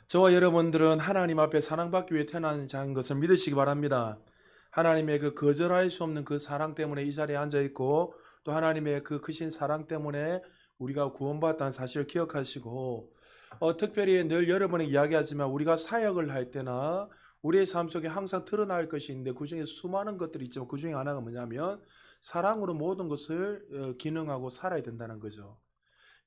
저와 여러분들은 하나님 앞에 사랑받기 위해 태어난 자인 것을 믿으시기 바랍니다. 하나님의 그 거절할 수 없는 그 사랑 때문에 이 자리에 앉아 있고, 또 하나님의 그 크신 사랑 때문에 우리가 구원받았다는 사실을 기억하시고, 특별히 늘 여러분에게 이야기하지만 우리가 사역을 할 때나 우리의 삶 속에 항상 드러날 것이 있는데, 그 중에 수많은 것들이 있지만 그 중에 하나가 뭐냐면 사랑으로 모든 것을 기능하고 살아야 된다는 거죠.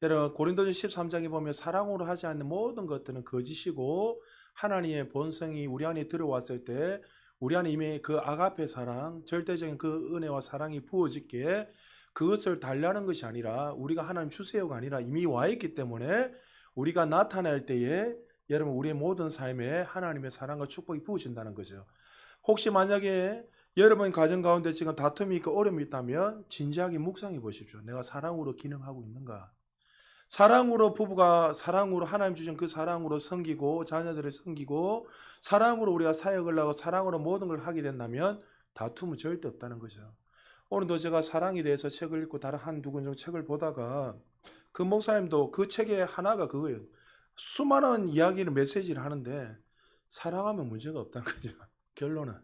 여러분, 고린도전 13장에 보면 사랑으로 하지 않는 모든 것들은 거짓이고, 하나님의 본성이 우리 안에 들어왔을 때 우리 안에 이미 그 아가페 사랑, 절대적인 그 은혜와 사랑이 부어지기에, 그것을 달라는 것이 아니라 우리가 하나님 주세요가 아니라 이미 와 있기 때문에, 우리가 나타날 때에 여러분 우리의 모든 삶에 하나님의 사랑과 축복이 부어진다는 거죠. 혹시 만약에 여러분 가정 가운데 지금 다툼이 있고 어려움이 있다면 진지하게 묵상해 보십시오. 내가 사랑으로 기능하고 있는가? 사랑으로 부부가 사랑으로 하나님 주신 그 사랑으로 섬기고 자녀들을 섬기고 사랑으로 우리가 사역을 하고 사랑으로 모든 걸 하게 된다면 다툼은 절대 없다는 거죠. 오늘도 제가 사랑에 대해서 책을 읽고 다른 한두 권 정도 책을 보다가, 그 목사님도 그 책의 하나가 그거예요. 수많은 이야기를 메시지를 하는데 사랑하면 문제가 없다는 거죠. 결론은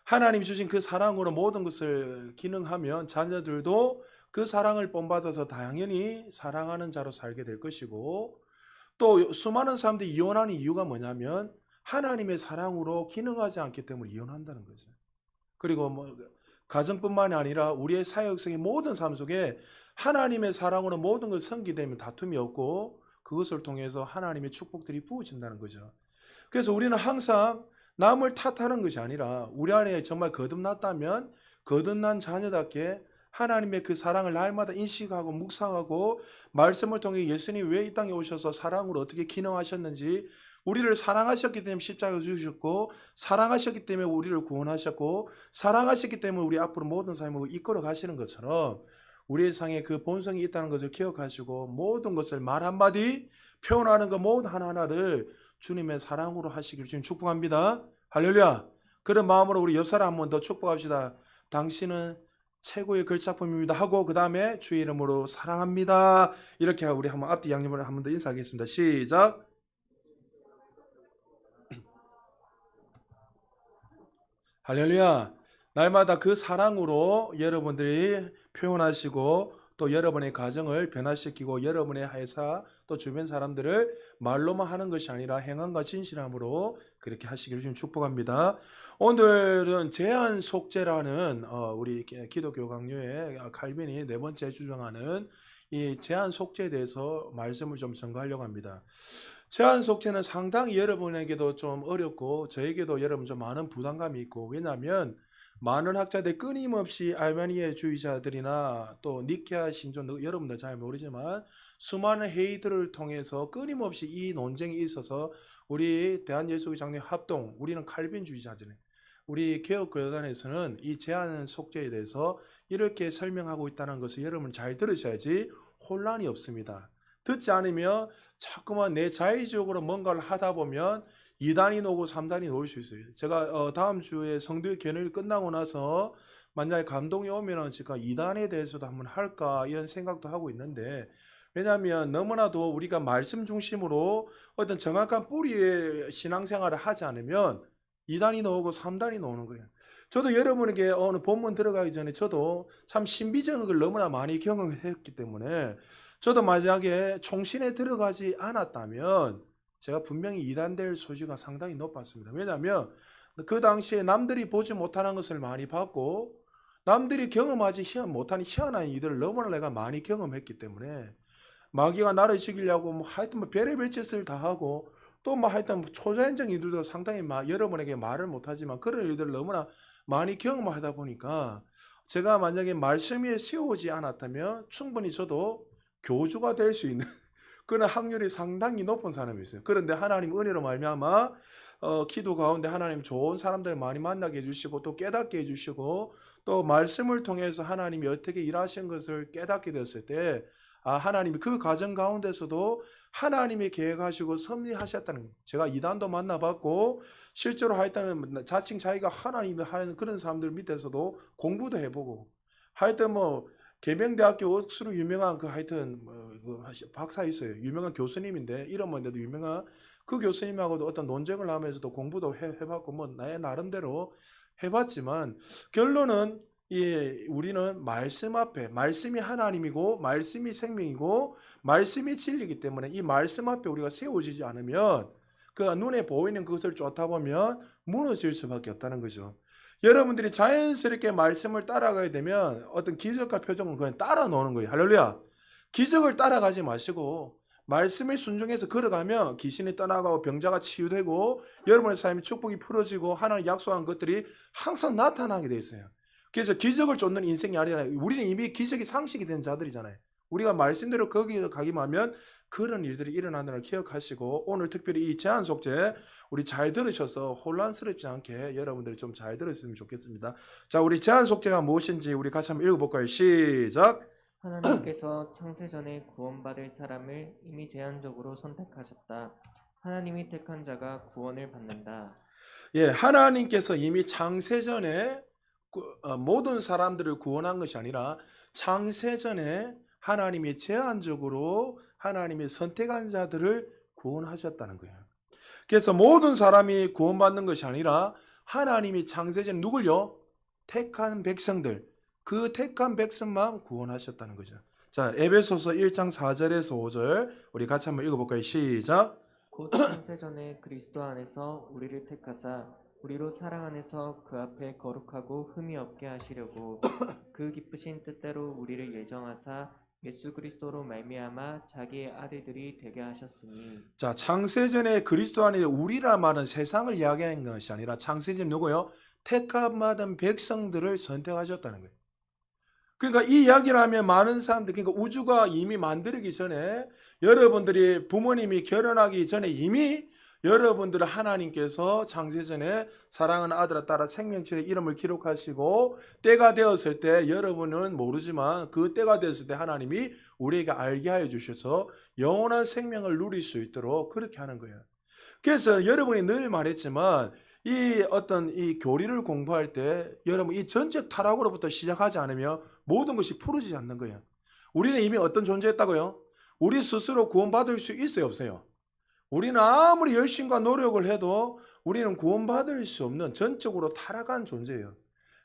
하나님 주신 그 사랑으로 모든 것을 기능하면 자녀들도 그 사랑을 본받아서 당연히 사랑하는 자로 살게 될 것이고, 또 수많은 사람들이 이혼하는 이유가 뭐냐면 하나님의 사랑으로 기능하지 않기 때문에 이혼한다는 거죠. 그리고 뭐 가정뿐만이 아니라 우리의 사역성의 모든 삶 속에 하나님의 사랑으로 모든 걸 섬기되면 다툼이 없고, 그것을 통해서 하나님의 축복들이 부어진다는 거죠. 그래서 우리는 항상 남을 탓하는 것이 아니라 우리 안에 정말 거듭났다면 거듭난 자녀답게 하나님의 그 사랑을 날마다 인식하고 묵상하고, 말씀을 통해 예수님이 왜 이 땅에 오셔서 사랑으로 어떻게 기능하셨는지, 우리를 사랑하셨기 때문에 십자가를 주셨고, 사랑하셨기 때문에 우리를 구원하셨고, 사랑하셨기 때문에 우리 앞으로 모든 삶을 이끌어 가시는 것처럼 우리의 상에 그 본성이 있다는 것을 기억하시고, 모든 것을 말 한마디 표현하는 것 모든 하나하나를 주님의 사랑으로 하시길 주님 축복합니다. 할렐루야. 그런 마음으로 우리 옆 사람 한 번 더 축복합시다. 당신은 최고의 걸작품입니다 하고, 그 다음에 주의 이름으로 사랑합니다 이렇게 하고 우리 한번 앞뒤 양념을 한 번 더 인사하겠습니다. 시작. 할렐루야. 날마다 그 사랑으로 여러분들이 표현하시고, 또 여러분의 가정을 변화시키고, 여러분의 회사 또 주변 사람들을 말로만 하는 것이 아니라 행함과 진실함으로 그렇게 하시기를 좀 축복합니다. 오늘은 제한 속죄라는 우리 기독교 강요의 칼빈이 네 번째 주장하는 이 제한 속죄에 대해서 말씀을 좀 전가하려고 합니다. 제한 속죄는 상당히 여러분에게도 좀 어렵고 저에게도 여러분 좀 많은 부담감이 있고, 왜냐하면 많은 학자들 끊임없이 알바니의 주의자들이나 또 니케아 신조, 여러분들 잘 모르지만 수많은 회의들을 통해서 끊임없이 이 논쟁이 있어서 우리 대한예수교 장로회 합동, 우리는 칼빈주의자들, 우리 개혁교단에서는 이 제한 속죄에 대해서 이렇게 설명하고 있다는 것을 여러분 잘 들으셔야지 혼란이 없습니다. 듣지 않으면 자꾸만 내 자의적으로 뭔가를 하다 보면 2단이 오고 3단이 올 수 있어요. 제가 다음 주에 성도의 견일 끝나고 나서 만약에 감동이 오면은 제가 2단에 대해서도 한번 할까 이런 생각도 하고 있는데, 왜냐하면 너무나도 우리가 말씀 중심으로 어떤 정확한 뿌리의 신앙생활을 하지 않으면 2단이 나오고 3단이 나오는 거예요. 저도 여러분에게 오늘 본문 들어가기 전에 저도 참 신비적인 걸 너무나 많이 경험했기 때문에, 저도 만약에 총신에 들어가지 않았다면 제가 분명히 이단될 소지가 상당히 높았습니다. 왜냐하면 그 당시에 남들이 보지 못하는 것을 많이 봤고, 남들이 경험하지 못하는 희한한 일들을 너무나 내가 많이 경험했기 때문에, 마귀가 나를 죽이려고 뭐 하여튼 뭐 별의별 짓을 다 하고, 또 뭐 하여튼 초자연적인 일들도 상당히 여러분에게 말을 못하지만 그런 일들을 너무나 많이 경험하다 보니까, 제가 만약에 말씀 위에 세우지 않았다면 충분히 저도 교주가 될 수 있는 그런 확률이 상당히 높은 사람이었어요. 그런데 하나님 은혜로 말미암아 기도 가운데 하나님 좋은 사람들 많이 만나게 해주시고, 또 깨닫게 해주시고, 또 말씀을 통해서 하나님이 어떻게 일하신 것을 깨닫게 됐을 때, 하나님이 그 과정 가운데서도 하나님이 계획하시고 섭리하셨다는 거예요. 제가 이단도 만나봤고, 실제로 하여튼 자칭 자기가 하나님이 하는 그런 사람들 밑에서도 공부도 해보고, 하여튼 뭐 계명대학교 억수로 유명한 그 하여튼 박사 있어요. 유명한 교수님인데 이름 뭔데도 유명한 그 교수님하고도 어떤 논쟁을 하면서도 공부도 해봤고 뭐 나의 나름대로 해봤지만 결론은 우리는 말씀 앞에 말씀이 하나님이고 말씀이 생명이고 말씀이 진리이기 때문에 이 말씀 앞에 우리가 세워지지 않으면 그 눈에 보이는 것을 쫓다 보면 무너질 수밖에 없다는 거죠. 여러분들이 자연스럽게 말씀을 따라가야 되면 어떤 기적과 표적은 그냥 따라 노는 거예요. 할렐루야. 기적을 따라가지 마시고 말씀에 순종해서 걸어가면 귀신이 떠나가고 병자가 치유되고 여러분의 삶에 축복이 풀어지고 하나님 약속한 것들이 항상 나타나게 돼 있어요. 그래서 기적을 쫓는 인생이 아니라 우리는 이미 기적이 상식이 된 자들이잖아요. 우리가 말씀대로 거기로 가기만 하면 그런 일들이 일어나는 걸 기억하시고 오늘 특별히 이 제한 속죄 우리 잘 들으셔서 혼란스럽지 않게 여러분들이 좀 잘 들으셨으면 좋겠습니다. 자, 우리 제한 속죄가 무엇인지 우리 같이 한번 읽어볼까요? 시작. 하나님께서 창세전에 구원받을 사람을 이미 제한적으로 선택하셨다. 하나님이 택한 자가 구원을 받는다. 예, 하나님께서 이미 창세전에 모든 사람들을 구원한 것이 아니라 창세전에 하나님이 제한적으로 하나님이 선택한 자들을 구원하셨다는 거예요. 그래서 모든 사람이 구원받는 것이 아니라 하나님이 창세전 누굴요? 택한 백성들, 그 택한 백성만 구원하셨다는 거죠. 자, 에베소서 1장 4절에서 5절 우리 같이 한번 읽어볼까요? 시작. 곧 창세전에 그리스도 안에서 우리를 택하사 우리로 사랑 안에서 그 앞에 거룩하고 흠이 없게 하시려고 그 기쁘신 뜻대로 우리를 예정하사 예수 그리스도로 말미암아 자기의 아들들이 되게 하셨으니. 자, 창세전에 그리스도 안에 우리라 말은 세상을 이야기하는 것이 아니라 창세전 누구요? 택함 받은 백성들을 선택하셨다는 거예요. 그러니까 이 이야기를 하면 많은 사람들, 그러니까 우주가 이미 만들기 전에 여러분들이 부모님이 결혼하기 전에 이미 여러분들은 하나님께서 창세전에 사랑하는 아들아 딸아 생명책에 이름을 기록하시고 때가 되었을 때 여러분은 모르지만 그 때가 되었을 때 하나님이 우리에게 알게 하여 주셔서 영원한 생명을 누릴 수 있도록 그렇게 하는 거예요. 그래서 여러분이 늘 말했지만 이 교리를 공부할 때 여러분 이 전적 타락으로부터 시작하지 않으면 모든 것이 풀어지지 않는 거예요. 우리는 이미 어떤 존재였다고요? 우리 스스로 구원받을 수 있어요, 없어요? 우리는 아무리 열심과 노력을 해도 우리는 구원받을 수 없는 전적으로 타락한 존재예요.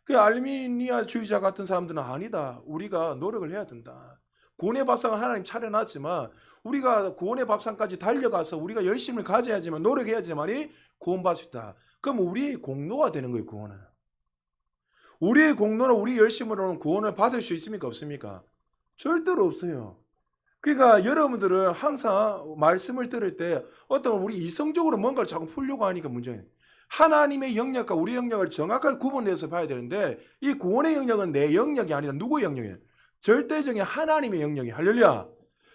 그 알미니아주의자 같은 사람들은 아니다. 우리가 노력을 해야 된다. 구원의 밥상은 하나님 차려놨지만 우리가 구원의 밥상까지 달려가서 우리가 열심을 가져야지만 노력해야지만이 구원받을 수 있다. 그럼 우리의 공로가 되는 거예요, 구원은. 우리의 공로나 우리 열심으로는 구원을 받을 수 있습니까, 없습니까? 절대로 없어요. 그러니까 여러분들은 항상 말씀을 들을 때 어떤 우리 이성적으로 뭔가를 자꾸 풀려고 하니까 문제예요. 하나님의 영역과 우리 영역을 정확하게 구분해서 봐야 되는데 이 구원의 영역은 내 영역이 아니라 누구의 영역이에요? 절대적인 하나님의 영역이. 할렐루야.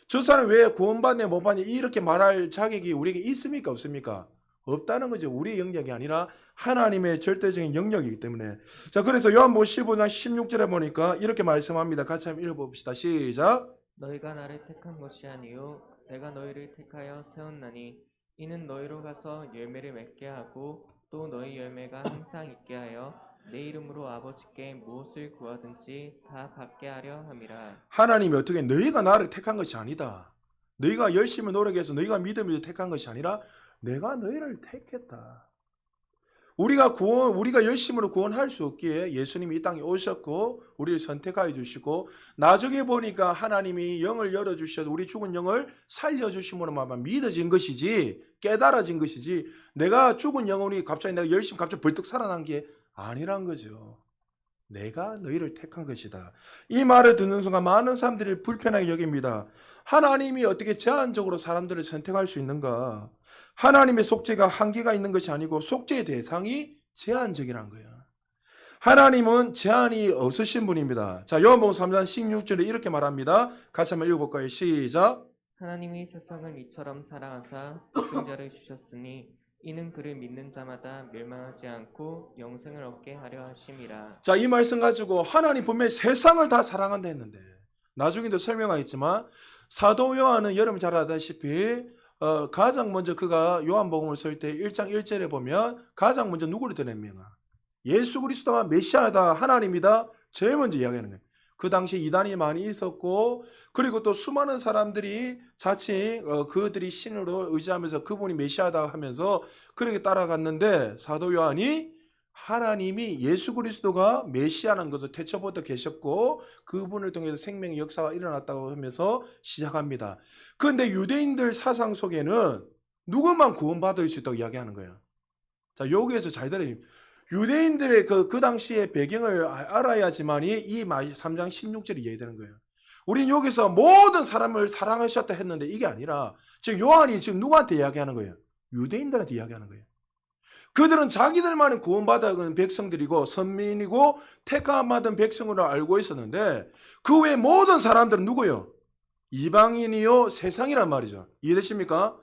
저 사람 왜 구원받네 못 받네 이렇게 말할 자격이 우리에게 있습니까 없습니까? 없다는 거죠. 우리의 영역이 아니라 하나님의 절대적인 영역이기 때문에. 자, 그래서 요한복음 15장 16절에 보니까 이렇게 말씀합니다. 같이 한번 읽어봅시다. 시작. 너희가 나를 택한 것이 아니요 내가 너희를 택하여 세웠나니 이는 너희로 가서 열매를 맺게 하고 또 너희 열매가 항상 있게 하여 내 이름으로 아버지께 무엇을 구하든지 다 받게 하려 함이라. 하나님이 어떻게 너희가 나를 택한 것이 아니다. 너희가 열심히 노력해서 너희가 믿음으로 택한 것이 아니라 내가 너희를 택했다. 우리가 열심으로 구원할 수 없기에 예수님이 이 땅에 오셨고 우리를 선택하여 주시고 나중에 보니까 하나님이 영을 열어주셔서 우리 죽은 영을 살려주심으로 믿어진 것이지 깨달아진 것이지 내가 죽은 영혼이 갑자기 내가 열심히 갑자기 벌떡 살아난 게 아니란 거죠. 내가 너희를 택한 것이다. 이 말을 듣는 순간 많은 사람들이 불편하게 여깁니다. 하나님이 어떻게 제한적으로 사람들을 선택할 수 있는가? 하나님의 속죄가 한계가 있는 것이 아니고 속죄의 대상이 제한적이라는 거예요. 하나님은 제한이 없으신 분입니다. 자, 요한복음 3장 16절에 이렇게 말합니다. 같이 한번 읽어볼까요? 시작. 하나님이 세상을 이처럼 사랑하사 독생자를 주셨으니 이는 그를 믿는 자마다 멸망하지 않고 영생을 얻게 하려 하심이라. 자, 이 말씀 가지고 하나님 분명히 세상을 다 사랑한다 했는데 나중에도 설명하겠지만 사도 요한은 여러분 잘 아다시피 가장 먼저 그가 요한복음을 쓸 때 1장 1절에 보면 가장 먼저 누구를 드러냅니까? 예수 그리스도가 메시아다 하나님이다 제일 먼저 이야기하는 거예요. 그 당시 이단이 많이 있었고, 그리고 또 수많은 사람들이 자칭 그들이 신으로 의지하면서 그분이 메시아다 하면서 그렇게 따라갔는데, 사도 요한이 하나님이 예수 그리스도가 메시아라는 것을 태초부터 계셨고 그분을 통해서 생명의 역사가 일어났다고 하면서 시작합니다. 그런데 유대인들 사상 속에는 누구만 구원받을 수 있다고 이야기하는 거예요. 자, 여기에서 잘 들어요. 유대인들의 그 당시의 배경을 알아야지만이 이 3장 16절이 이해되는 거예요. 우린 여기서 모든 사람을 사랑하셨다 했는데 이게 아니라 지금 요한이 지금 누구한테 이야기하는 거예요? 유대인들한테 이야기하는 거예요. 그들은 자기들만의 구원받은 백성들이고 선민이고 택함받은 백성으로 알고 있었는데 그 외 모든 사람들은 누구요? 이방인이요 세상이란 말이죠. 이해되십니까?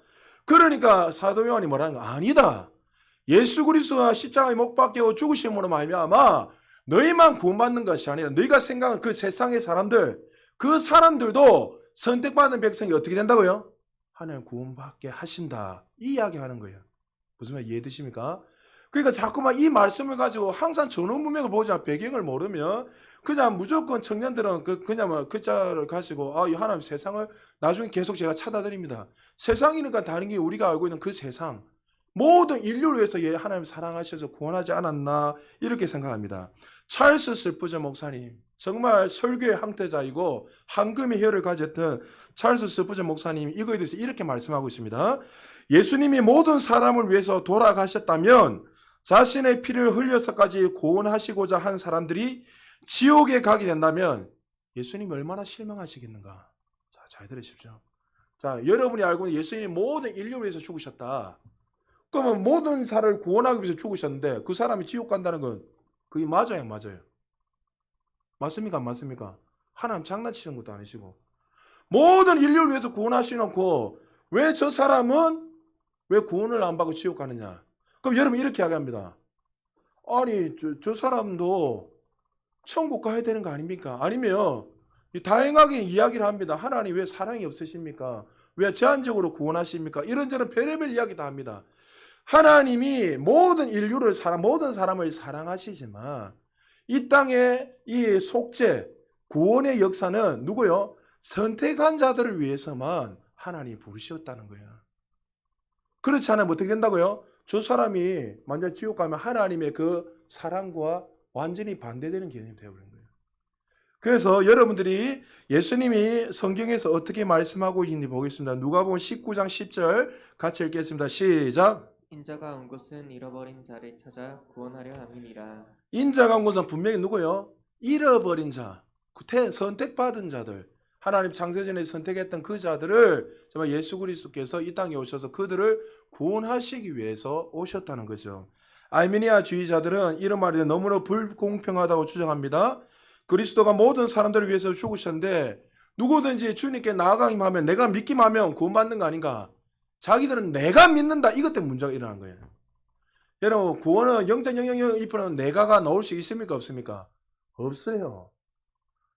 그러니까 사도 요한이 뭐라는 거 아니다. 예수 그리스도가 십자가에 못 박혀 죽으심으로 말미암아 너희만 구원받는 것이 아니라 너희가 생각하는 그 세상의 사람들, 그 사람들도 선택받은 백성이 어떻게 된다고요? 하나님 구원받게 하신다. 이 이야기하는 거예요. 무슨 말 이해되십니까? 그러니까 자꾸만 이 말씀을 가지고 항상 전후 문맥을 보자 배경을 모르면 그냥 무조건 청년들은 그냥 그 자를 가지고 이 하나님 세상을 나중에 계속 제가 찾아드립니다. 세상이니까 다른 게 우리가 알고 있는 그 세상 모든 인류를 위해서 하나님 사랑하셔서 구원하지 않았나 이렇게 생각합니다. 찰스 스푸전 목사님 정말 설교의 항태자이고 황금의 혀를 가졌던 찰스 스푸전 목사님이 이거에 대해서 이렇게 말씀하고 있습니다. 예수님이 모든 사람을 위해서 돌아가셨다면 자신의 피를 흘려서까지 구원하시고자 한 사람들이 지옥에 가게 된다면 예수님이 얼마나 실망하시겠는가. 자, 잘 들으십시오. 자, 여러분이 알고 있는 예수님이 모든 인류를 위해서 죽으셨다. 그러면 모든 사람을 구원하기 위해서 죽으셨는데 그 사람이 지옥 간다는 건 그게 맞아요, 맞아요? 맞습니까, 안 맞습니까? 하나님 장난치는 것도 아니시고 모든 인류를 위해서 구원하시놓고 왜 저 사람은 왜 구원을 안 받고 지옥 가느냐? 그럼 여러분 이렇게 이야기합니다. 아니 저 사람도 천국 가야 되는 거 아닙니까? 아니면 다양하게 이야기를 합니다. 하나님 왜 사랑이 없으십니까? 왜 제한적으로 구원하십니까? 이런저런 별의별 이야기 다 합니다. 하나님이 모든 인류를 모든 사람을 사랑하시지만 이 땅의 이 속죄, 구원의 역사는 누구요? 선택한 자들을 위해서만 하나님이 부르셨다는 거예요. 그렇지 않으면 어떻게 된다고요? 저 사람이 만약 지옥 가면 하나님의 그 사랑과 완전히 반대되는 개념이 되어버린 거예요. 그래서 여러분들이 예수님이 성경에서 어떻게 말씀하고 있는지 보겠습니다. 누가복음 19장 10절 같이 읽겠습니다. 시작. 인자가 온 것은 잃어버린 자를 찾아 구원하려 함이니라. 인자가 온 것은 분명히 누구요? 잃어버린 자, 선택받은 자들, 하나님 창세전에 선택했던 그 자들을 정말 예수 그리스도께서 이 땅에 오셔서 그들을 구원하시기 위해서 오셨다는 거죠. 알미니아주의자들은 이런 말이 너무나 불공평하다고 주장합니다. 그리스도가 모든 사람들을 위해서 죽으셨는데 누구든지 주님께 나아가기만 하면 내가 믿기만 하면 구원받는 거 아닌가? 자기들은 내가 믿는다. 이것 때문에 문제가 일어난 거예요. 여러분 구원은 0.00001%는 내가가 나올 수 있습니까? 없습니까? 없어요.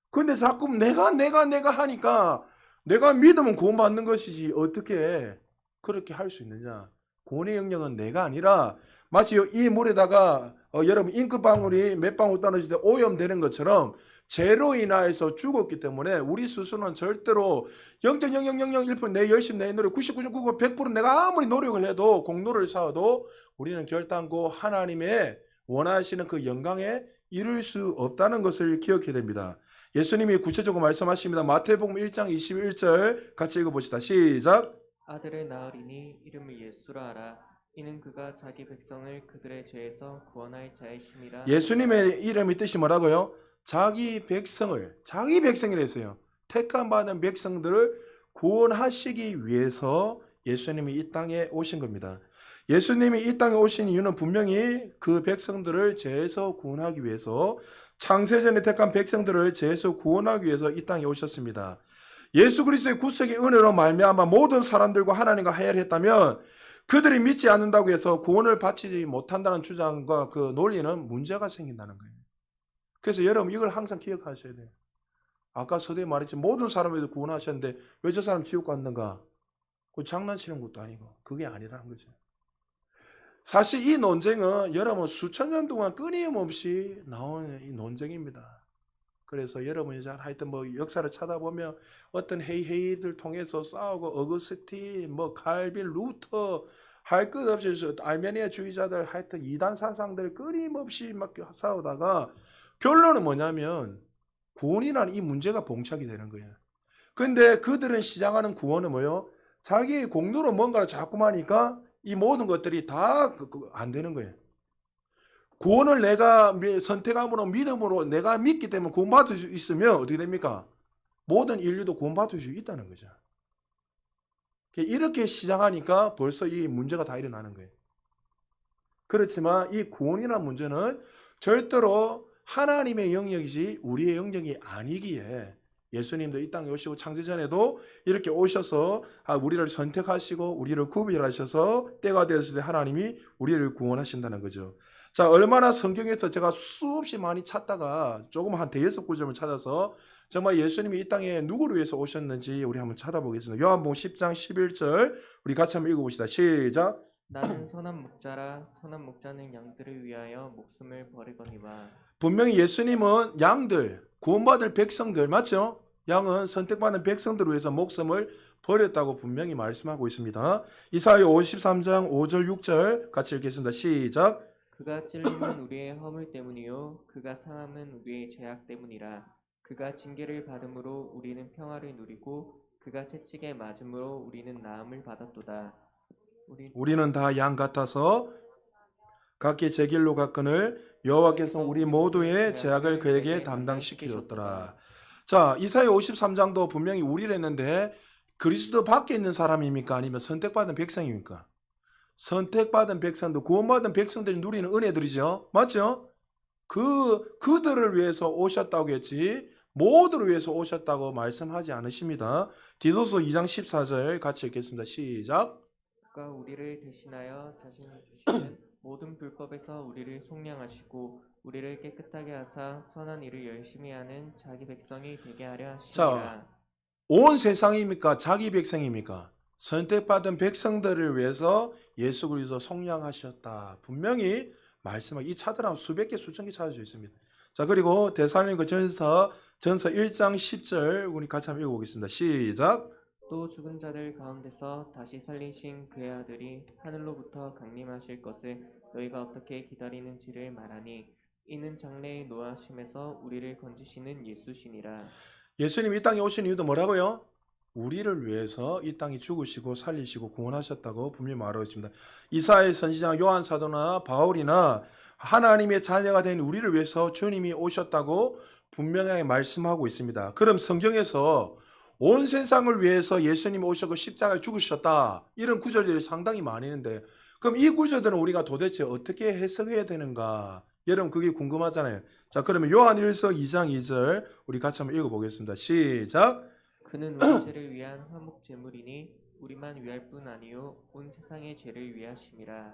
근데 자꾸 내가 하니까 내가 믿으면 구원받는 것이지 어떻게 그렇게 할 수 있느냐. 구원의 영역은 내가 아니라 마치 이 물에다가 여러분 잉크방울이 몇 방울 떨어질 때 오염되는 것처럼 죄로 인하여서 죽었기 때문에 우리 스스로는 절대로 0.00001% 내 열심 내 노력 99.99% 100% 내가 아무리 노력을 해도 공로를 쌓아도 우리는 결단코 하나님의 원하시는 그 영광에 이룰 수 없다는 것을 기억해야 됩니다. 예수님이 구체적으로 말씀하십니다. 마태복음 1장 21절 같이 읽어봅시다. 시작. 아들을 낳으리니 이름을 예수라 하라. 이는 그가 자기 백성을 그들의 죄에서 구원할 자이심이라. 예수님의 이름의 뜻이 뭐라고요? 자기 백성이라 했어요. 택함 받은 백성들을 구원하시기 위해서 예수님이 이 땅에 오신 겁니다. 예수님이 이 땅에 오신 이유는 분명히 그 백성들을 죄에서 구원하기 위해서 창세전에 택한 백성들을 죄에서 구원하기 위해서 이 땅에 오셨습니다. 예수 그리스도의 구속의 은혜로 말미암아 모든 사람들과 하나님과 화해를 했다면 그들이 믿지 않는다고 해서 구원을 받지 못한다는 주장과 그 논리는 문제가 생긴다는 거예요. 그래서 여러분 이걸 항상 기억하셔야 돼요. 아까 서두에 말했지 모든 사람에도 구원하셨는데 왜 저 사람 지옥 갔는가? 그 장난치는 것도 아니고 그게 아니라는 거죠. 사실 이 논쟁은 여러분 수천 년 동안 끊임없이 나오는 이 논쟁입니다. 그래서 여러분이 잘 하여튼 뭐 역사를 찾아보면 어떤 회의들 통해서 싸우고 어거스틴, 뭐 칼빈, 루터 할 것 없이 알메니아 주의자들 하여튼 이단 사상들 끊임없이 막 싸우다가 결론은 뭐냐면 구원이라는 이 문제가 봉착이 되는 거예요. 근데 그들은 시작하는 구원은 뭐예요? 자기 공로로 뭔가를 자꾸만 하니까 이 모든 것들이 다 안 되는 거예요. 구원을 내가 선택함으로 믿음으로 내가 믿기 때문에 구원받을 수 있으면 어떻게 됩니까? 모든 인류도 구원받을 수 있다는 거죠. 이렇게 시작하니까 벌써 이 문제가 다 일어나는 거예요. 그렇지만 이 구원이라는 문제는 절대로 하나님의 영역이지 우리의 영역이 아니기에 예수님도 이 땅에 오시고 창세전에도 이렇게 오셔서 우리를 선택하시고 우리를 구별하셔서 때가 되었을 때 하나님이 우리를 구원하신다는 거죠. 자, 얼마나 성경에서 제가 수없이 많이 찾다가 조금 한 대여섯 구절을 찾아서 정말 예수님이 이 땅에 누구를 위해서 오셨는지 우리 한번 찾아보겠습니다. 요한복음 10장 11절 우리 같이 한번 읽어봅시다. 시작. 나는 선한 목자라 선한 목자는 양들을 위하여 목숨을 버리거니와. 분명히 예수님은 양들, 구원받을 백성들 맞죠? 양은 선택받은 백성들을 위해서 목숨을 버렸다고 분명히 말씀하고 있습니다. 이사야 53장 5절 6절 같이 읽겠습니다. 시작. 그가 찔림은 우리의 허물 때문이요 그가 상함은 우리의 죄악 때문이라. 그가 징계를 받음으로 우리는 평화를 누리고 그가 채찍에 맞음으로 우리는 나음을 받았도다. 우리는 다 양 같아서 각기 제 길로 갔거늘 여호와께서 우리 모두의 죄악을 그에게 담당시키셨더라. 자, 이사야 53장도 분명히 우리를 했는데 그리스도 밖에 있는 사람입니까? 아니면 선택받은 백성입니까? 선택받은 백성들, 구원받은 백성들이 누리는 은혜들이죠. 맞죠? 그들을 위해서 오셨다고 했지 모두를 위해서 오셨다고 말씀하지 않으십니다. 디도서 2장 14절 같이 읽겠습니다. 시작. 그가 우리를 대신하여 자신을 주시는 모든 불법에서 우리를 속량하시고 우리를 깨끗하게 하사 선한 일을 열심히 하는 자기 백성이 되게 하려 하시니라. 온 세상입니까? 자기 백성입니까? 선택받은 백성들을 위해서 예수 그리스도 속량하셨다. 분명히 말씀하고 이 차들하면 수백 개 수천 개 찾을 수 있습니다. 자, 그리고 데살로니가 전서 1장 10절 우리 같이 한번 읽어보겠습니다. 시작. 또 죽은 자들 가운데서 다시 살리신 그의 아들이 하늘로부터 강림하실 것을 너희가 어떻게 기다리는지를 말하니 이는 장래의 노하심에서 우리를 건지시는 예수시니라. 예수님이 이 땅에 오신 이유도 뭐라고요? 우리를 위해서 이 땅에 죽으시고 살리시고 구원하셨다고 분명히 말하고 있습니다. 이사야 선지자 요한 사도나 바울이나 하나님의 자녀가 된 우리를 위해서 주님이 오셨다고 분명하게 말씀하고 있습니다. 그럼 성경에서 온 세상을 위해서 예수님이 오셨고 십자가에 죽으셨다 이런 구절들이 상당히 많이 있는데 그럼 이 구절들은 우리가 도대체 어떻게 해석해야 되는가? 여러분 그게 궁금하잖아요. 자, 그러면 요한일서 2장 2절 우리 같이 한번 읽어보겠습니다. 시작. 그는 우리 죄를 위한 화목 제물이니 우리만 위할 뿐 아니요 온 세상의 죄를 위하심이라.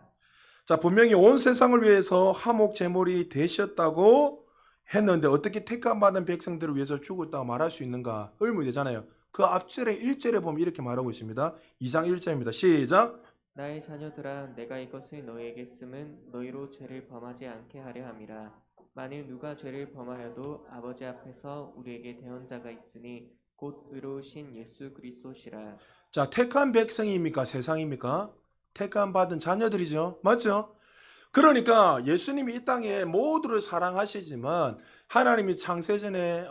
자, 분명히 온 세상을 위해서 화목 제물이 되셨다고 했는데 어떻게 택함받은 백성들을 위해서 죽었다고 말할 수 있는가? 의문이 되잖아요. 그 앞절에 1절에 보면 이렇게 말하고 있습니다. 2장 1절입니다. 시작. 나의 자녀들아 내가 이것을 너희에게 쓰면 너희로 죄를 범하지 않게 하려 함이라. 만일 누가 죄를 범하여도 아버지 앞에서 우리에게 대언자가 있으니 곧 의로우신 예수 그리스도시라. 자, 택한 백성입니까? 세상입니까? 택함 받은 자녀들이죠. 맞죠? 그러니까 예수님이 이 땅에 모두를 사랑하시지만 하나님이 창세전에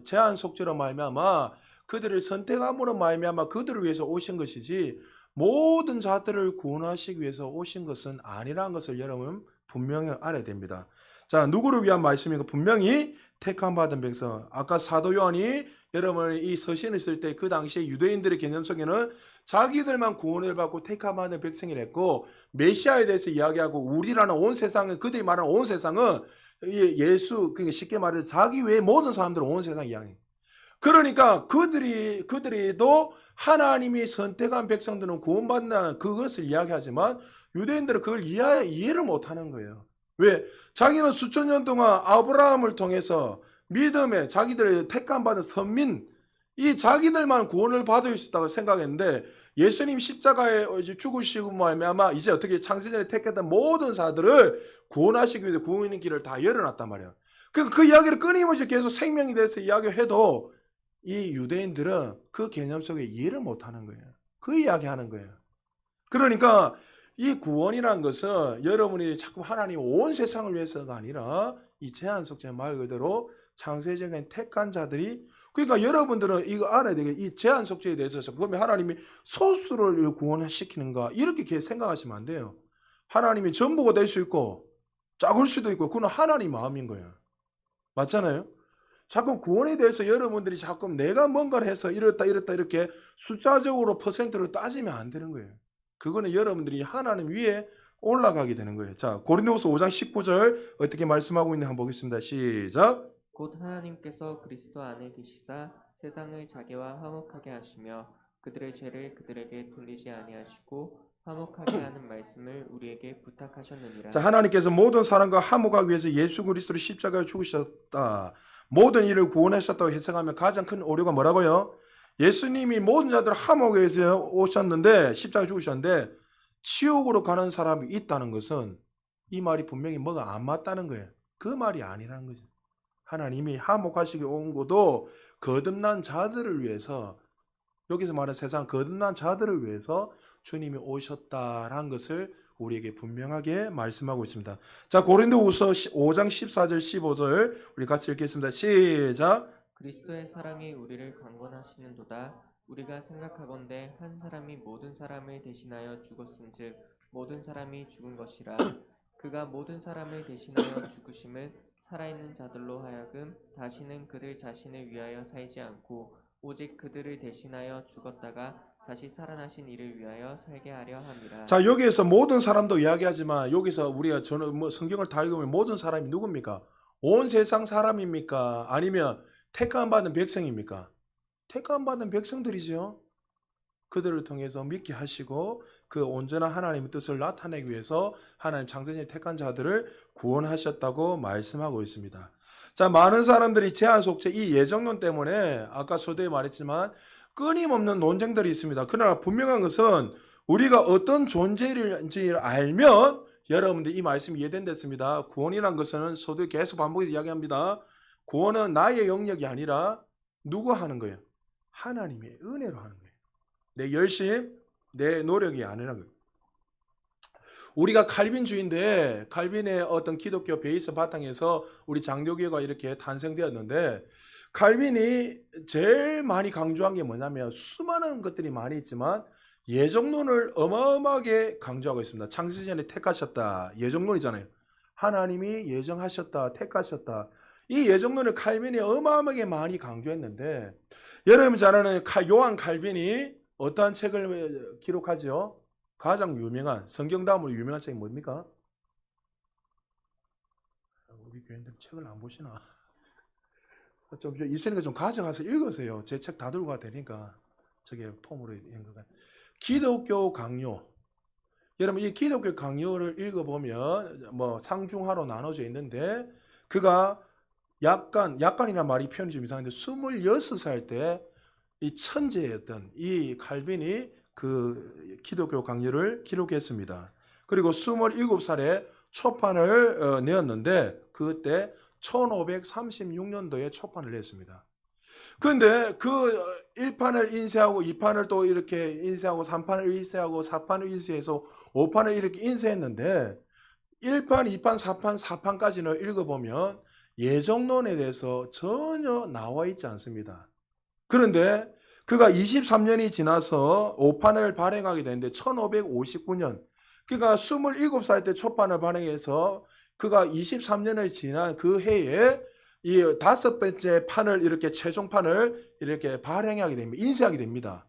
제한 속죄로 말미암아 그들을 선택함으로 말미암아 그들을 위해서 오신 것이지 모든 자들을 구원하시기 위해서 오신 것은 아니라는 것을 여러분 분명히 알아야 됩니다. 자, 누구를 위한 말씀인가? 분명히 택함 받은 백성. 아까 사도 요한이 여러분이 이 서신을 쓸 때 그 당시에 유대인들의 개념 속에는 자기들만 구원을 받고 택함 받은 백성이랬고 메시아에 대해서 이야기하고 우리라는 온 세상은 그들이 말하는 온 세상은 예수 그러니까 쉽게 말해서 자기 외에 모든 사람들은 온 세상 이야기. 그러니까 그들이도 하나님이 선택한 백성들은 구원받는 그것을 이야기하지만 유대인들은 그걸 이해를 못하는 거예요. 왜? 자기는 수천 년 동안 아브라함을 통해서 믿음에 자기들의 택함받은 선민 이 자기들만 구원을 받을 수 있다고 생각했는데 예수님 십자가에 죽으시고 말미암아 이제 어떻게 창세전에 택했던 모든 자들을 구원하시기 위해서 구원의 길을 다 열어놨단 말이에요. 그 이야기를 끊임없이 계속 생명에 대해서 이야기해도 이 유대인들은 그 개념 속에 이해를 못하는 거예요. 그 이야기하는 거예요. 그러니까 이 구원이라는 것은 여러분이 자꾸 하나님 온 세상을 위해서가 아니라 이 제한 속죄 말 그대로 창세적인 택한 자들이, 그러니까 여러분들은 이거 알아야 되겠, 이 제한 속죄에 대해서 그러면 하나님이 소수를 구원시키는가 이렇게 생각하시면 안 돼요. 하나님이 전부가 될 수 있고 작을 수도 있고 그건 하나님 마음인 거예요. 맞잖아요. 자꾸 구원에 대해서 여러분들이 자꾸 내가 뭔가를 해서 이렇다 이렇게 숫자적으로 퍼센트로 따지면 안 되는 거예요. 그거는 여러분들이 하나님 위에 올라가게 되는 거예요. 자, 고린도후서 5장 19절 어떻게 말씀하고 있는지 한번 보겠습니다. 시작. 곧 하나님께서 그리스도 안에 계시사 세상을 자기와 화목하게 하시며 그들의 죄를 그들에게 돌리지 아니하시고 화목하게 하는 말씀을 우리에게 부탁하셨느니라. 자, 하나님께서 모든 사람과 화목하기 위해서 예수 그리스도를 십자가에 죽으셨다. 모든 일을 구원하셨다고 해석하면 가장 큰 오류가 뭐라고요? 예수님이 모든 자들을 화목하기 위해서 오셨는데 십자가에 죽으셨는데 지옥으로 가는 사람이 있다는 것은 이 말이 분명히 뭐가 안 맞다는 거예요. 그 말이 아니라는 거죠. 하나님이 화목하시기 온 것도 거듭난 자들을 위해서, 여기서 말하는 세상 거듭난 자들을 위해서 주님이 오셨다라는 것을 우리에게 분명하게 말씀하고 있습니다. 자, 고린도후서 5장 14절 15절 우리 같이 읽겠습니다. 시작. 그리스도의 사랑이 우리를 강권하시는도다. 우리가 생각하건대 한 사람이 모든 사람을 대신하여 죽었은즉 모든 사람이 죽은 것이라. 그가 모든 사람을 대신하여 죽으심은 살아있는 자들로 하여금 다시는 그들 자신을 위하여 살지 않고 오직 그들을 대신하여 죽었다가 다시 살아나신 이를 위하여 살게 하려 함이라. 자, 여기에서 모든 사람도 이야기하지만 여기서 우리가 저는 성경을 다 읽으면 모든 사람이 누굽니까? 온 세상 사람입니까? 아니면 택함 받은 백성입니까? 택함 받은 백성들이죠. 그들을 통해서 믿게 하시고 그 온전한 하나님의 뜻을 나타내기 위해서 하나님 창세전에 택한 자들을 구원하셨다고 말씀하고 있습니다. 자, 많은 사람들이 제한 속죄 이 예정론 때문에 아까 서두에 말했지만 끊임없는 논쟁들이 있습니다. 그러나 분명한 것은 우리가 어떤 존재인지를 알면 여러분들 이 말씀이 이해된댔습니다. 구원이란 것은 서두에 계속 반복해서 이야기합니다. 구원은 나의 영역이 아니라 누가 하는 거예요? 하나님의 은혜로 하는 거예요. 내 열심, 내 노력이 아니라는 거예요. 우리가 칼빈주의인데 칼빈의 어떤 기독교 베이스 바탕에서 우리 장로교가 이렇게 탄생되었는데 칼빈이 제일 많이 강조한 게 뭐냐면 수많은 것들이 많이 있지만 예정론을 어마어마하게 강조하고 있습니다. 창세전에 택하셨다. 예정론이잖아요. 하나님이 예정하셨다. 택하셨다. 이 예정론을 칼빈이 어마어마하게 많이 강조했는데 여러분 잘 아는 요한 칼빈이 어떠한 책을 기록하죠? 가장 유명한 성경 다음으로 유명한 책이 뭡니까? 우리 교인들 책을 안 보시나? 좀 있으니까 좀 가져가서 읽으세요. 제 책 다 들고 가도 되니까 저게 폼으로 있는 거가 기독교 강요. 여러분 이 기독교 강요를 읽어보면 뭐 상중하로 나눠져 있는데 그가 약간이란 말이 표현이 좀 이상한데 26살 때 이 천재였던 이 칼빈이 그 기독교 강요를 기록했습니다. 그리고 27살에 초판을 내었는데 그때 1536년도에 초판을 냈습니다. 그런데 그 1판을 인쇄하고 2판을 또 이렇게 인쇄하고 3판을 인쇄하고 4판을 인쇄해서 5판을 이렇게 인쇄했는데 1판, 2판, 4판, 4판까지는 읽어보면 예정론에 대해서 전혀 나와 있지 않습니다. 그런데 그가 23년이 지나서 5판을 발행하게 되는데 1559년 그가 27살 때 초판을 발행해서 그가 23년을 지난 그 해에 이 5번째 판을 이렇게 최종판을 이렇게 발행하게 됩니다. 인쇄하게 됩니다.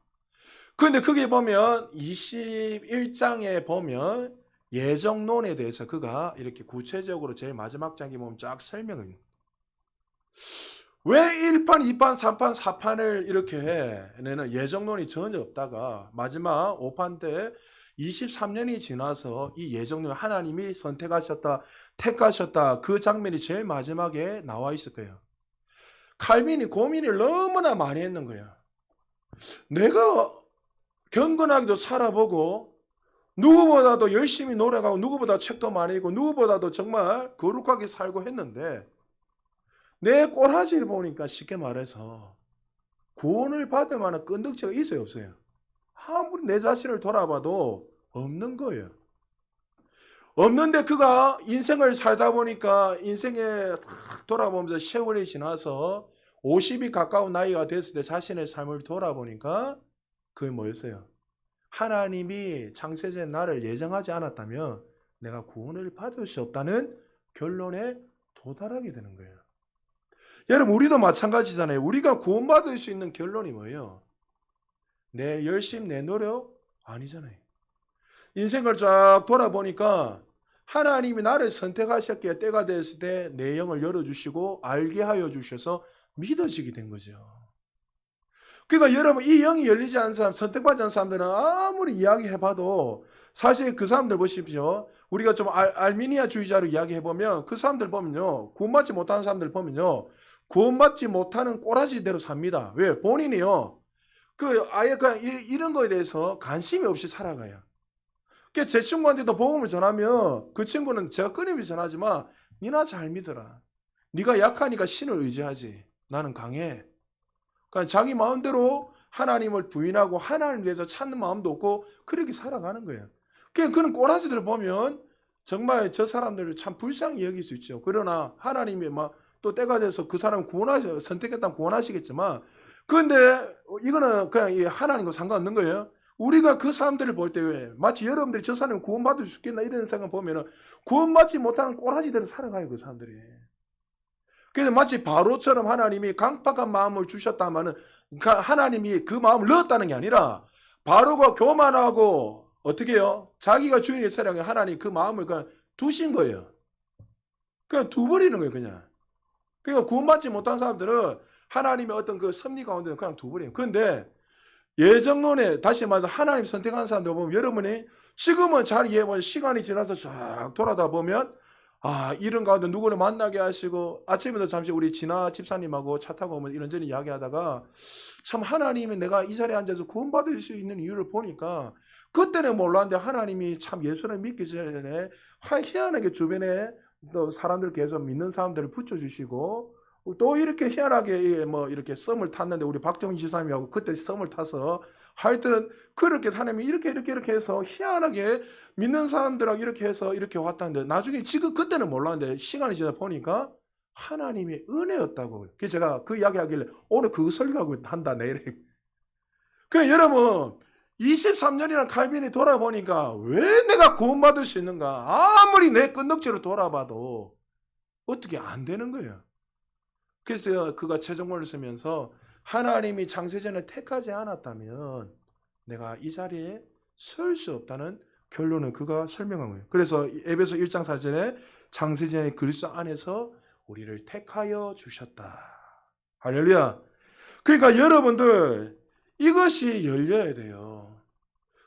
그런데 거기에 보면 21장에 보면 예정론에 대해서 그가 이렇게 구체적으로 제일 마지막 장에 보면 쫙 설명을 왜 1판, 2판, 3판, 4판을 이렇게 내는 예정론이 전혀 없다가 마지막 5판 때 23년이 지나서 이 예정론 하나님이 선택하셨다, 택하셨다 그 장면이 제일 마지막에 나와 있을 거예요. 칼빈이 고민을 너무나 많이 했는 거예요. 내가 경건하게도 살아보고 누구보다도 열심히 노력하고 누구보다 책도 많이 읽고 누구보다도 정말 거룩하게 살고 했는데 내 꼬라지를 보니까 쉽게 말해서 구원을 받을 만한 끈덕지가 있어요, 없어요? 아무리 내 자신을 돌아봐도 없는 거예요. 없는데 그가 인생을 살다 보니까 인생에 탁 돌아보면서 세월이 지나서 50이 가까운 나이가 됐을 때 자신의 삶을 돌아보니까 그게 뭐였어요? 하나님이 창세전에 나를 예정하지 않았다면 내가 구원을 받을 수 없다는 결론에 도달하게 되는 거예요. 여러분, 우리도 마찬가지잖아요. 우리가 구원받을 수 있는 결론이 뭐예요? 내 열심, 내 노력? 아니잖아요. 인생을 쫙 돌아보니까 하나님이 나를 선택하셨기에 때가 됐을 때 내 영을 열어주시고 알게 하여 주셔서 믿어지게 된 거죠. 그러니까 여러분, 이 영이 열리지 않은 사람, 선택받지 않은 사람들은 아무리 이야기해봐도 사실 그 사람들 보십시오. 우리가 좀 알미니아 주의자로 이야기해보면 그 사람들 보면요, 구원받지 못하는 사람들 보면요, 구원받지 못하는 꼬라지대로 삽니다. 왜? 본인이요, 아예 그냥 이런 거에 대해서 관심이 없이 살아가요. 제 친구한테도 복음을 전하면 그 친구는 제가 끊임없이 전하지만 니나 잘 믿어라. 네가 약하니까 신을 의지하지. 나는 강해. 그러니까 자기 마음대로 하나님을 부인하고 하나님을 위해서 찾는 마음도 없고 그렇게 살아가는 거예요. 그런 꼬라지들 보면 정말 저 사람들을 참 불쌍히 여길 수 있죠. 그러나 하나님이 막 또 때가 돼서 그 사람을 선택했다면 구원하시겠지만, 그런데 이거는 그냥 하나님과 상관없는 거예요. 우리가 그 사람들을 볼 때 왜 마치 여러분들이 저 사람이 구원받을 수 있겠나 이런 생각 보면은 구원받지 못하는 꼬라지대로 살아가요, 그 사람들이. 그래서 마치 바로처럼 하나님이 강팍한 마음을 주셨다마는 하나님이 그 마음을 넣었다는 게 아니라 바로가 교만하고 어떻게 해요? 자기가 주인의 세력에 하나님 그 마음을 그냥 두신 거예요. 그냥 두버리는 거예요, 그냥. 그러니까 구원받지 못한 사람들은 하나님의 어떤 그 섭리 가운데 그냥 두버려요. 그런데 예정론에 다시 말해서 하나님 선택한 사람들 보면 여러분이 지금은 잘 이해해보면 시간이 지나서 쫙 돌아다 보면 이런 가운데 누구를 만나게 하시고 아침에도 잠시 우리 진아 집사님하고 차 타고 오면 이런저런 이야기하다가 참 하나님이 내가 이 자리에 앉아서 구원받을 수 있는 이유를 보니까 그때는 몰랐는데 하나님이 참 예수를 믿기 전에 희한하게 주변에 또 사람들 계속 믿는 사람들을 붙여주시고 또 이렇게 희한하게 이렇게 썸을 탔는데 우리 박정희 지사님하고 그때 썸을 타서 하여튼 그렇게 하나님이 이렇게 해서 희한하게 믿는 사람들하고 이렇게 해서 이렇게 왔다는데 나중에 지금 그때는 몰랐는데 시간이 지나 보니까 하나님의 은혜였다고. 그래서 제가 그 이야기 하길래 오늘 그 설교하고 한다 내일. 여러분 23년이나 칼빈이 돌아보니까 왜 내가 구원받을 수 있는가? 아무리 내 끈덕지로 돌아봐도 어떻게 안 되는 거예요. 그래서 그가 최종문을 쓰면서 하나님이 창세전에 택하지 않았다면 내가 이 자리에 설 수 없다는 결론을 그가 설명한 거예요. 그래서 에베소 1장 4절에 창세전에 그리스도 안에서 우리를 택하여 주셨다. 할렐루야. 그러니까 여러분들 이것이 열려야 돼요.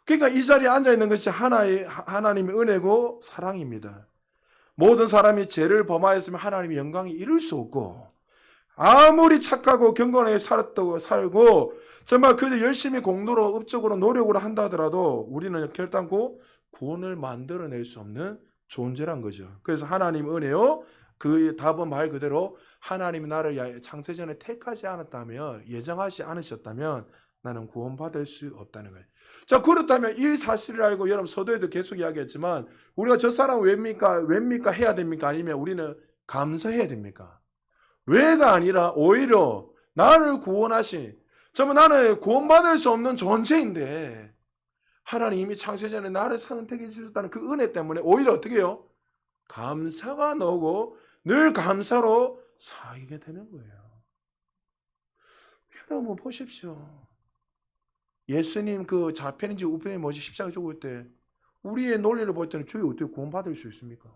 그러니까 이 자리에 앉아있는 것이 하나님의 은혜고 사랑입니다. 모든 사람이 죄를 범하였으면 하나님의 영광이 이룰 수 없고 아무리 착하고 경건하게 살고 정말 그들 열심히 공로로 업적으로 노력으로 한다 하더라도 우리는 결단코 구원을 만들어낼 수 없는 존재란 거죠. 그래서 하나님 은혜요, 그 답은 말 그대로 하나님이 나를 창세전에 택하지 않았다면, 예정하지 않으셨다면 나는 구원받을 수 없다는 거예요. 자, 그렇다면 이 사실을 알고 여러분 서도에도 계속 이야기했지만 우리가 저 사람 왜입니까 해야 됩니까? 아니면 우리는 감사해야 됩니까? 왜가 아니라 오히려 나를 구원하신, 정말 나는 구원받을 수 없는 존재인데 하나님이 창세전에 나를 선택해 주셨다는 그 은혜 때문에 오히려 어떻게 해요? 감사가 나오고 늘 감사로 살게 되는 거예요. 여러분 보십시오. 예수님 그 좌편인지 우편인지 뭐지 십자가에 죽을 때 우리의 논리를 볼 때는 주여 어떻게 구원받을 수 있습니까?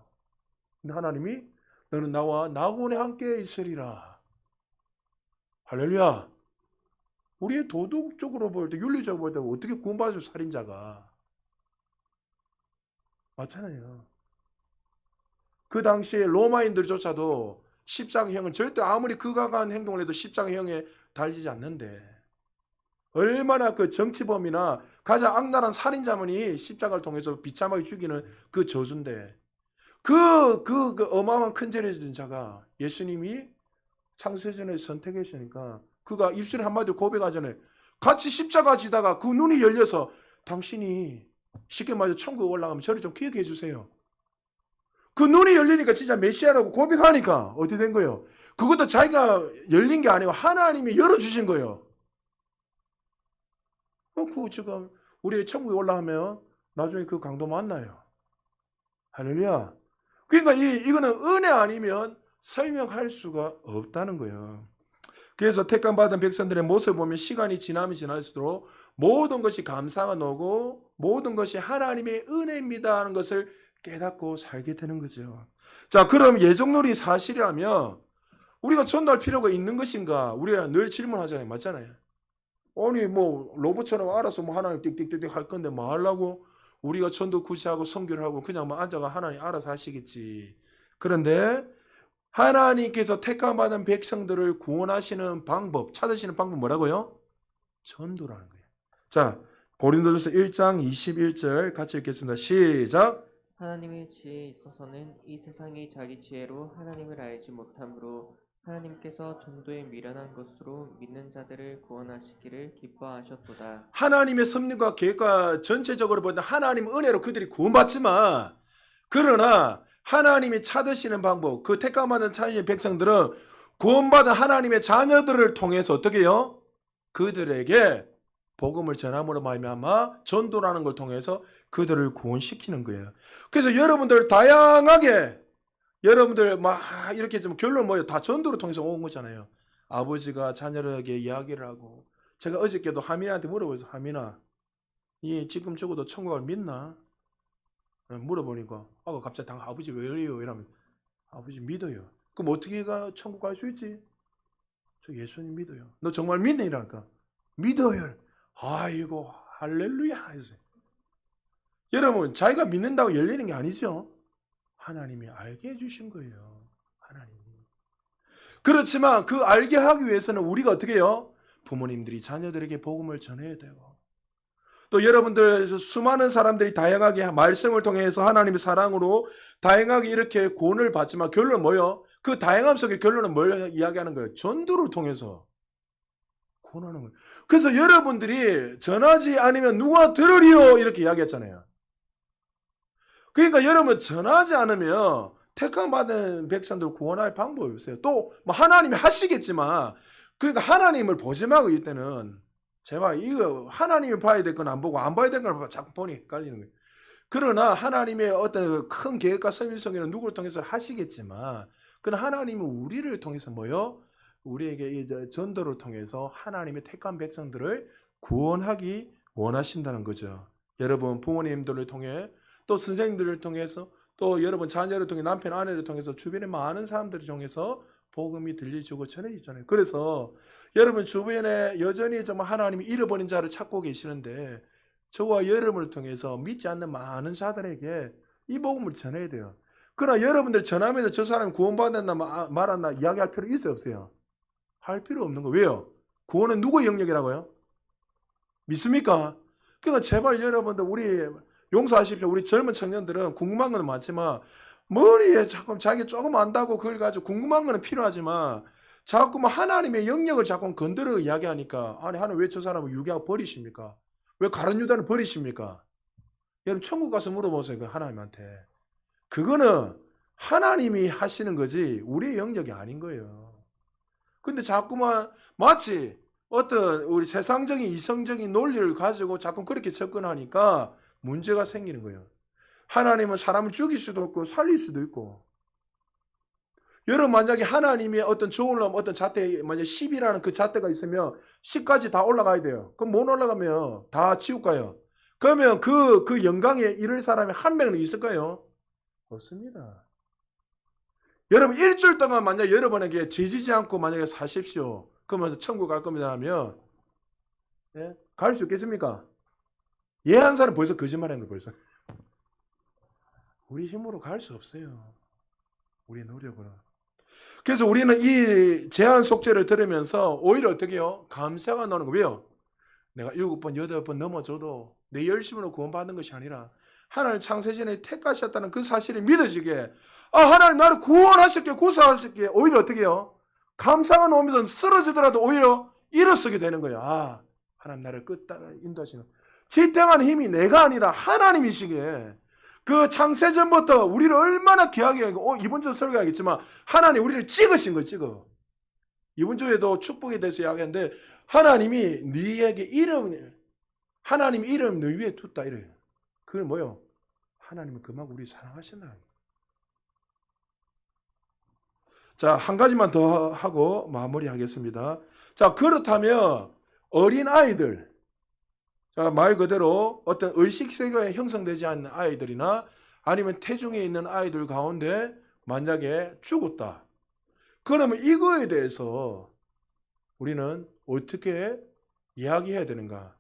근데 하나님이 너는 나와 나군에 함께 있으리라. 할렐루야. 우리의 도덕적으로 볼 때, 윤리적으로 볼 때 어떻게 구원받을 살인자가 맞잖아요. 그 당시에 로마인들조차도 십자가형은 절대 아무리 극악한 행동을 해도 십자가형에 달리지 않는데 얼마나 그 정치범이나 가장 악랄한 살인자만이 십자가를 통해서 비참하게 죽이는 그 저주인데 그 어마어마한 큰 죄를 지은 자가 예수님이 창세전에 선택했으니까 그가 입술에 한마디로 고백하잖아요. 같이 십자가 지다가 그 눈이 열려서 당신이 쉽게 말해서 천국에 올라가면 저를 좀 기억해 주세요. 그 눈이 열리니까 진짜 메시아라고 고백하니까 어떻게 된 거예요? 그것도 자기가 열린 게 아니고 하나님이 열어주신 거예요. 그 지금 우리 천국에 올라가면 나중에 그 강도 만나요. 할렐루야. 그러니까 이거는 은혜 아니면 설명할 수가 없다는 거예요. 그래서 택감받은 백성들의 모습을 보면 시간이 지나면 지날수록 모든 것이 감사가 오고 모든 것이 하나님의 은혜입니다 하는 것을 깨닫고 살게 되는 거죠. 자, 그럼 예정놀이 사실이라면 우리가 전도할 필요가 있는 것인가? 우리가 늘 질문하잖아요. 맞잖아요. 아니 뭐 로봇처럼 알아서 뭐 하나님 띡띡띡 할 건데 뭐 하려고 우리가 전도 구시하고 선교를 하고 그냥 뭐 앉아가 하나님 알아서 하시겠지. 그런데 하나님께서 택함받은 백성들을 구원하시는 방법, 찾으시는 방법 뭐라고요? 전도라는 거예요. 자, 고린도전서 1장 21절 같이 읽겠습니다. 시작. 하나님의 지혜에 있어서는 이 세상이 자기 지혜로 하나님을 알지 못함으로 하나님께서 전도에 미련한 것으로 믿는 자들을 구원하시기를 기뻐하셨도다. 하나님의 섭리과 계획과 전체적으로 보면 하나님 은혜로 그들이 구원받지만 그러나 하나님이 찾으시는 방법, 그 택함받은 찾으시는 백성들은 구원받은 하나님의 자녀들을 통해서 어떻게 해요? 그들에게 복음을 전함으로 말미암아 전도라는 걸 통해서 그들을 구원시키는 거예요. 그래서 여러분들 다양하게 여러분들 막 이렇게 좀 결론 뭐예요? 다 전도를 통해서 온 거잖아요. 아버지가 자녀에게 이야기를 하고 제가 어저께도 하민한테 물어보면서 하민아, 이 지금 죽어도 천국을 믿나? 물어보니까 갑자기 아버지 왜 이래요? 이러면 아버지 믿어요. 그럼 어떻게 가 천국 갈 수 있지? 저 예수님 믿어요. 너 정말 믿네? 이러니까 믿어요. 아이고 할렐루야. 여러분 자기가 믿는다고 열리는 게 아니죠. 하나님이 알게 해주신 거예요. 하나님이. 그렇지만 그 알게 하기 위해서는 우리가 어떻게 해요? 부모님들이 자녀들에게 복음을 전해야 되고 또 여러분들 수많은 사람들이 다양하게 말씀을 통해서 하나님의 사랑으로 다양하게 이렇게 구원을 받지만 결론은 뭐예요? 그 다양함 속의 결론은 뭘 이야기하는 거예요? 전도를 통해서 구원하는 거예요. 그래서 여러분들이 전하지 않으면 누가 들으리요? 이렇게 이야기했잖아요. 그러니까 여러분 전하지 않으면 택함받은 백성들 구원할 방법이 없어요. 또 뭐 하나님이 하시겠지만 그러니까 하나님을 보지 말고 이때는 제발 이거 하나님이 봐야 될 건 안 보고 안 봐야 될 걸 자꾸 보니 헷갈리는 거예요. 그러나 하나님의 어떤 큰 계획과 선밀성에는 누구를 통해서 하시겠지만 그러나 하나님은 우리를 통해서 뭐요? 우리에게 이제 전도를 통해서 하나님의 택한 백성들을 구원하기 원하신다는 거죠. 여러분 부모님들을 통해 또 선생님들을 통해서 또 여러분 자녀를 통해 남편 아내를 통해서 주변에 많은 사람들을 통해서 복음이 들려주고 전해지잖아요. 그래서 여러분 주변에 여전히 정말 하나님이 잃어버린 자를 찾고 계시는데 저와 여러분을 통해서 믿지 않는 많은 자들에게 이 복음을 전해야 돼요. 그러나 여러분들 전하면서 저 사람이 구원받았나 말았나 이야기할 필요 있어요 없어요? 할 필요 없는 거예요. 왜요? 구원은 누구의 영역이라고요? 믿습니까? 그러니까 제발 여러분들 우리 용서하십시오. 우리 젊은 청년들은 궁금한 건 많지만 머리에 자꾸 자기 조금 안다고 그걸 가지고 궁금한 건 필요하지만 자꾸 뭐 하나님의 영역을 자꾸 건드려 이야기하니까 아니 하나님 왜 저 사람을 유괴하고 버리십니까? 왜 가룟 유다를 버리십니까? 여러분 천국 가서 물어보세요. 그 하나님한테. 그거는 하나님이 하시는 거지 우리의 영역이 아닌 거예요. 근데 자꾸만 마치 어떤 우리 세상적인 이성적인 논리를 가지고 자꾸 그렇게 접근하니까 문제가 생기는 거예요. 하나님은 사람을 죽일 수도 있고 살릴 수도 있고. 여러분 만약에 하나님의 어떤 좋은 어떤 잣대 만약에 10이라는 그 잣대가 있으면 10까지 다 올라가야 돼요. 그럼 못 올라가면 다 지울까요? 그러면 그 영광에 이를 사람이 한 명은 있을까요? 없습니다. 여러분 일주일 동안 만약 여러분에게 지지지 않고 만약에 사십시오. 그러면 천국 갈 겁니다 하면 갈 수 있겠습니까? 예 한 사람 벌써 거짓말하는 거 벌써. 우리 힘으로 갈 수 없어요. 우리의 노력으로. 그래서 우리는 이 제한 속죄를 들으면서 오히려 어떻게 해요? 감사가 나는 거예요. 왜요? 내가 7번, 8번 넘어져도 내 열심으로 구원받는 것이 아니라 하나님 창세전에 택하셨다는 그 사실이 믿어지게 하나님 나를 구원하셨기에 구속하셨기에 오히려 어떻게 해요? 감사가 오면서 쓰러지더라도 오히려 일어서게 되는 거예요. 아, 하나님 나를 끝까지 인도하시는. 지탱하는 힘이 내가 아니라 하나님이시기에 그 창세전부터 우리를 얼마나 귀하게 하고 이번 주 설교하겠지만 하나님 우리를 찍으신 거예요. 찍어. 이번 주에도 축복에 대해서 이야기하는데 하나님이 네에게 하나님 이름 너 위에 뒀다 이래요. 그게 뭐요? 하나님은 그만큼 우리 사랑하신다. 자, 한 가지만 더 하고 마무리하겠습니다. 자, 그렇다면 어린 아이들, 자, 말 그대로 어떤 의식세계가 형성되지 않는 아이들이나 아니면 태중에 있는 아이들 가운데 만약에 죽었다. 그러면 이거에 대해서 우리는 어떻게 이야기해야 되는가?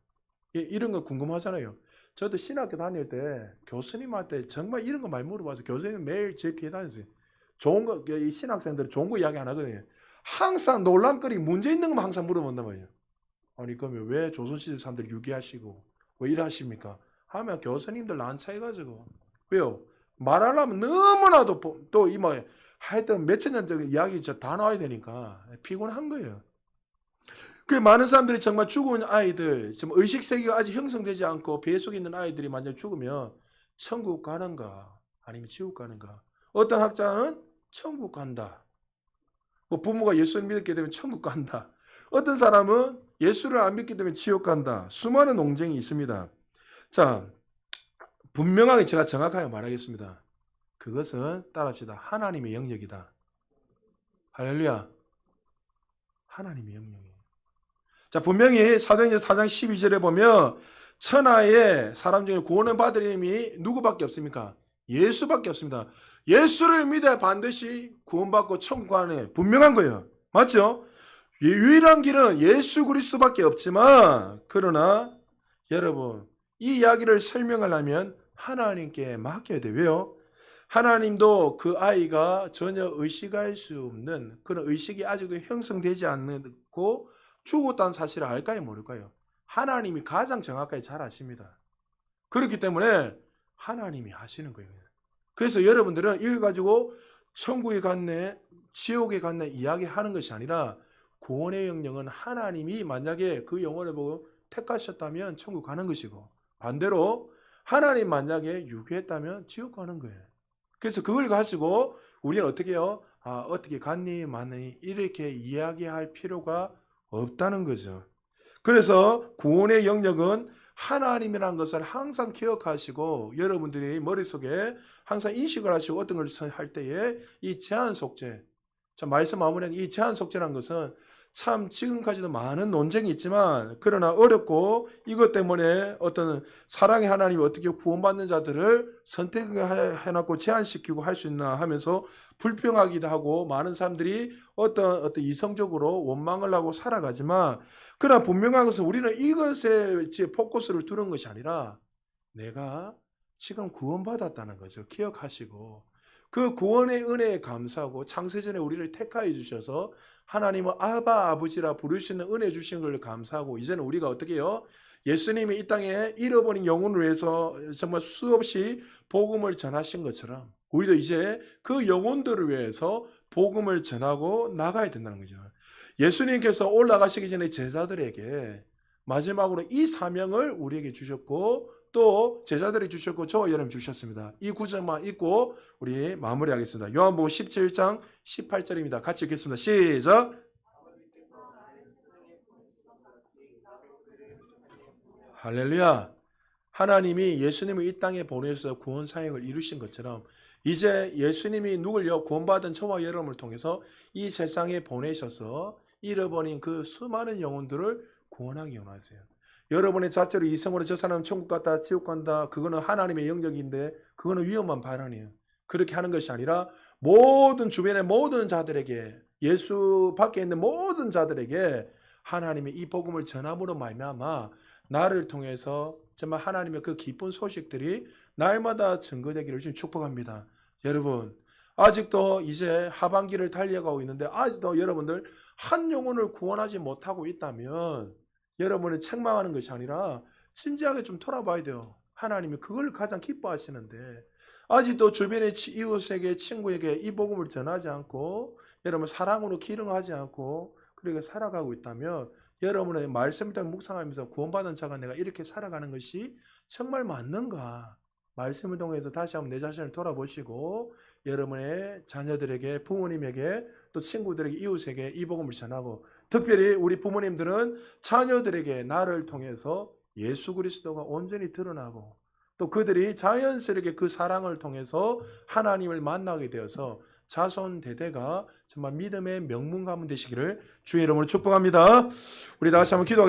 이런 거 궁금하잖아요. 저도 신학교 다닐 때 교수님한테 정말 이런 거 많이 물어봐서 교수님 매일 제 뒤에 다녔어요. 좋은 거, 이 신학생들은 좋은 거 이야기 안 하거든요. 항상 논란거리, 문제 있는 것만 항상 물어본단 말이에요. 아니, 그러면 왜 조선시대 사람들 유기하시고, 왜 이러십니까? 하면 교수님들 난처해가지고. 왜요? 말하려면 너무나도 또 하여튼 몇천 년 전에 이야기 다 나와야 되니까 피곤한 거예요. 그 많은 사람들이 정말 죽은 아이들, 지금 의식세계가 아직 형성되지 않고 배 속에 있는 아이들이 만약 죽으면 천국 가는가, 아니면 지옥 가는가. 어떤 학자는 천국 간다. 뭐 부모가 예수를 믿게 되면 천국 간다. 어떤 사람은 예수를 안 믿게 되면 지옥 간다. 수많은 논쟁이 있습니다. 자, 분명하게 제가 정확하게 말하겠습니다. 그것은 따라합시다. 하나님의 영역이다. 할렐루야. 하나님의 영역이에요. 자, 분명히 사도행전 4장 12절에 보면 천하에 사람 중에 구원을 받을 이름이 누구밖에 없습니까? 예수밖에 없습니다. 예수를 믿어 반드시 구원받고 천국 가는 분명한 거예요. 맞죠? 유일한 길은 예수 그리스도밖에 없지만 그러나 여러분 이 이야기를 설명하려면 하나님께 맡겨야 돼요. 왜요? 하나님도 그 아이가 전혀 의식할 수 없는 그런 의식이 아직도 형성되지 않고 죽었다는 사실을 알까요 모를까요? 하나님이 가장 정확하게 잘 아십니다. 그렇기 때문에 하나님이 하시는 거예요. 그래서 여러분들은 이걸 가지고 천국에 갔네 지옥에 갔네 이야기하는 것이 아니라 구원의 영역은 하나님이 만약에 그 영혼을 보고 택하셨다면 천국 가는 것이고 반대로 하나님 만약에 유기했다면 지옥 가는 거예요. 그래서 그걸 가지고 우리는 어떻게 해요? 아, 어떻게 갔니 마니 이렇게 이야기할 필요가 없다는 거죠. 그래서 구원의 영역은 하나님이라는 것을 항상 기억하시고 여러분들이 머릿속에 항상 인식을 하시고 어떤 걸 할 때에 이 제한 속죄, 자, 말씀 마무리하는 이 제한 속죄라는 것은 참 지금까지도 많은 논쟁이 있지만 그러나 어렵고 이것 때문에 어떤 사랑의 하나님이 어떻게 구원받는 자들을 선택해놓고 제한시키고 할 수 있나 하면서 불평하기도 하고 많은 사람들이 어떤 이성적으로 원망을 하고 살아가지만 그러나 분명한 것은 우리는 이것에 포커스를 두는 것이 아니라 내가 지금 구원받았다는 것을 기억하시고 그 구원의 은혜에 감사하고 창세전에 우리를 택하여 주셔서 하나님은 아바 아버지라 부르시는 은혜 주신 걸 감사하고 이제는 우리가 어떻게 해요? 예수님이 이 땅에 잃어버린 영혼을 위해서 정말 수없이 복음을 전하신 것처럼 우리도 이제 그 영혼들을 위해서 복음을 전하고 나가야 된다는 거죠. 예수님께서 올라가시기 전에 제자들에게 마지막으로 이 사명을 우리에게 주셨고 또 제자들이 주셨고 저와 여러분 주셨습니다. 이 구절만 읽고 우리 마무리하겠습니다. 요한복음 17장 18절입니다. 같이 읽겠습니다. 시작. 할렐루야. 하나님이 예수님을 이 땅에 보내셔서 구원 사역을 이루신 것처럼 이제 예수님이 누굴요? 구원받은 저와 여러분을 통해서 이 세상에 보내셔서 잃어버린 그 수많은 영혼들을 구원하기 원하세요. 여러분의 자체로 이성으로 저 사람은 천국 갔다 지옥 간다 그거는 하나님의 영역인데 그거는 위험한 발언이에요. 그렇게 하는 것이 아니라 모든 주변의 모든 자들에게 예수 밖에 있는 모든 자들에게 하나님의 이 복음을 전함으로 말미암아 나를 통해서 정말 하나님의 그 기쁜 소식들이 날마다 증거되기를 주님 축복합니다. 여러분 아직도 이제 하반기를 달려가고 있는데 아직도 여러분들 한 영혼을 구원하지 못하고 있다면 여러분을 책망하는 것이 아니라 진지하게 좀 돌아봐야 돼요. 하나님이 그걸 가장 기뻐하시는데 아직도 주변의 이웃에게 친구에게 이 복음을 전하지 않고 여러분 사랑으로 기능하지 않고 그렇게 살아가고 있다면 여러분의 말씀을 묵상하면서 구원받은 자가 내가 이렇게 살아가는 것이 정말 맞는가? 말씀을 통해서 다시 한번 내 자신을 돌아보시고 여러분의 자녀들에게, 부모님에게, 또 친구들에게, 이웃에게 이 복음을 전하고, 특별히 우리 부모님들은 자녀들에게 나를 통해서 예수 그리스도가 온전히 드러나고 또 그들이 자연스럽게 그 사랑을 통해서 하나님을 만나게 되어서 자손 대대가 정말 믿음의 명문 가문 되시기를 주의 이름으로 축복합니다. 우리 다시 한번 기도하겠습니다.